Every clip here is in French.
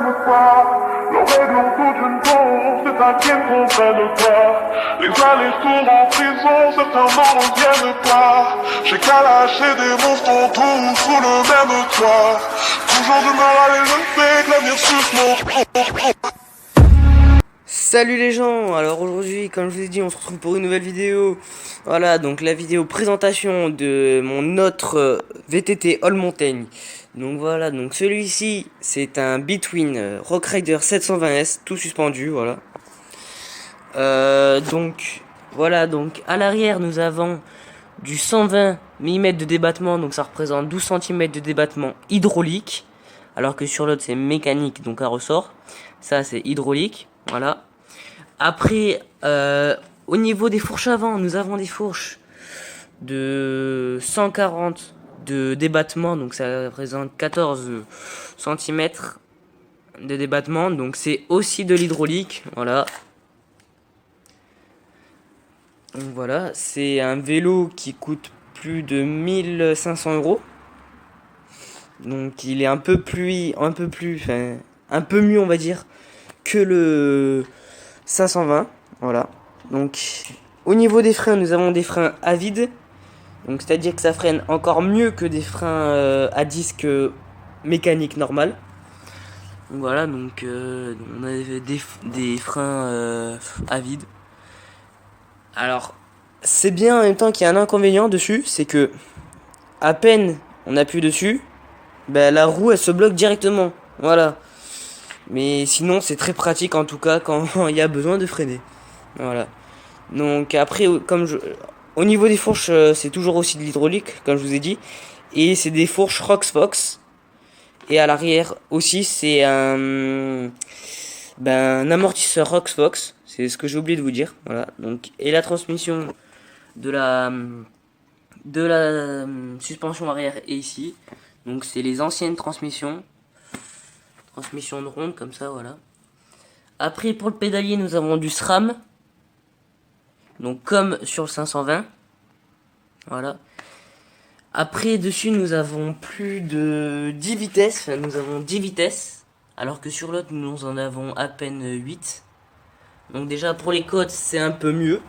n'aime pas. L'oreille ont toute une dose, c'est un qui ne comprennent pas. Les allers-retours en prison, certains n'en reviennent pas. J'ai qu'à lâcher des monstres tous sous le même toit. Toujours d'humeur et je sais que l'avenir suce mon... Salut les gens, alors aujourd'hui comme je vous ai dit on se retrouve pour une nouvelle vidéo. Voilà, donc la vidéo présentation de mon autre VTT All Montagne. Donc voilà, donc celui-ci c'est un Between Rock Rider 720S tout suspendu, voilà. Donc voilà, donc à l'arrière nous avons du 120 mm de débattement, donc ça représente 12 cm de débattement hydraulique. Alors que sur l'autre c'est mécanique, donc à ressort. Ça c'est hydraulique, voilà. Après, au niveau des fourches avant, nous avons des fourches de 140 de débattement, donc ça représente 14 cm de débattement, donc c'est aussi de l'hydraulique, voilà. Donc voilà, c'est un vélo qui coûte plus de 1500 €. Donc il est un peu mieux on va dire que le 520, voilà. Donc au niveau des freins, nous avons des freins à vide, donc c'est à dire que ça freine encore mieux que des freins à disque mécanique normal. Donc voilà, donc on a des freins à vide. Alors c'est bien, en même temps qu'il y a un inconvénient dessus, c'est que à peine on appuie dessus, ben, la roue elle se bloque directement, voilà. Mais sinon c'est très pratique en tout cas quand il y a besoin de freiner. Voilà. Donc après au niveau des fourches c'est toujours aussi de l'hydraulique comme je vous ai dit. Et c'est des fourches Roxfox. Et à l'arrière aussi c'est un amortisseur Roxfox. C'est ce que j'ai oublié de vous dire. Voilà. Donc, et la transmission de la suspension arrière est ici. Donc c'est les anciennes transmissions. Transmission de ronde comme ça, voilà. Après pour le pédalier nous avons du SRAM. Donc comme sur le 520. Voilà. Après dessus nous avons plus de 10 vitesses. Enfin nous avons 10 vitesses. Alors que sur l'autre nous en avons à peine 8. Donc déjà pour les côtes c'est un peu mieux.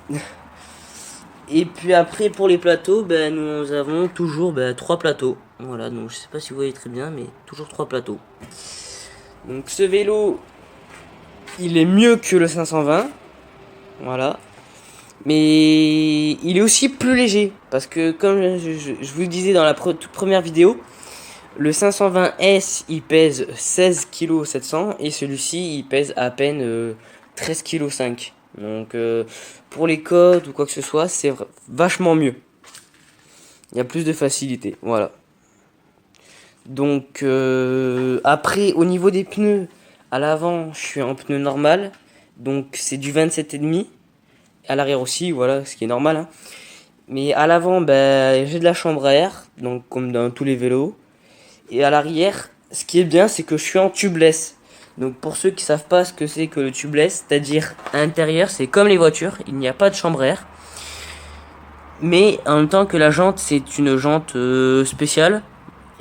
Et puis après pour les plateaux, ben, nous avons toujours 3 plateaux. Voilà, donc je sais pas si vous voyez très bien, mais toujours 3 plateaux. Donc ce vélo, il est mieux que le 520. Voilà. Mais il est aussi plus léger. Parce que comme je vous le disais dans la toute première vidéo, le 520S il pèse 16,7 kg et celui-ci il pèse à peine 13,5 kg. Donc pour les côtes ou quoi que ce soit, c'est vachement mieux. Il y a plus de facilité, voilà. Donc après au niveau des pneus, à l'avant je suis en pneu normal, donc c'est du 27,5. À l'arrière aussi, voilà, ce qui est normal, hein. Mais à l'avant j'ai de la chambre à air, donc comme dans tous les vélos. Et à l'arrière, ce qui est bien, c'est que je suis en tubeless. Donc pour ceux qui savent pas ce que c'est que le tubeless, c'est-à-dire à l'intérieur, c'est comme les voitures, il n'y a pas de chambre à air. Mais en même temps que la jante, c'est une jante spéciale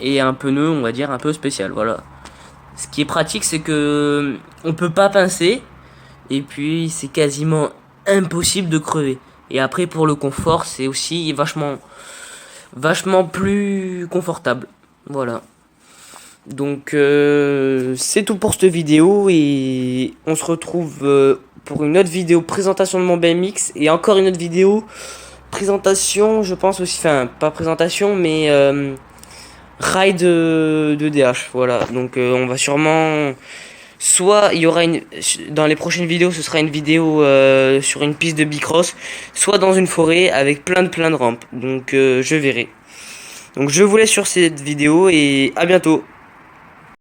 et un pneu, on va dire, un peu spécial, voilà. Ce qui est pratique, c'est que on peut pas pincer et puis c'est quasiment impossible de crever. Et après pour le confort, c'est aussi vachement plus confortable. Voilà. Donc c'est tout pour cette vidéo et on se retrouve pour une autre vidéo présentation de mon BMX et encore une autre vidéo présentation, je pense aussi, enfin pas présentation mais ride de DH, voilà. Donc on va sûrement, soit il y aura dans les prochaines vidéos ce sera une vidéo sur une piste de bicross, soit dans une forêt avec plein de rampes, donc je verrai. Donc je vous laisse sur cette vidéo et à bientôt.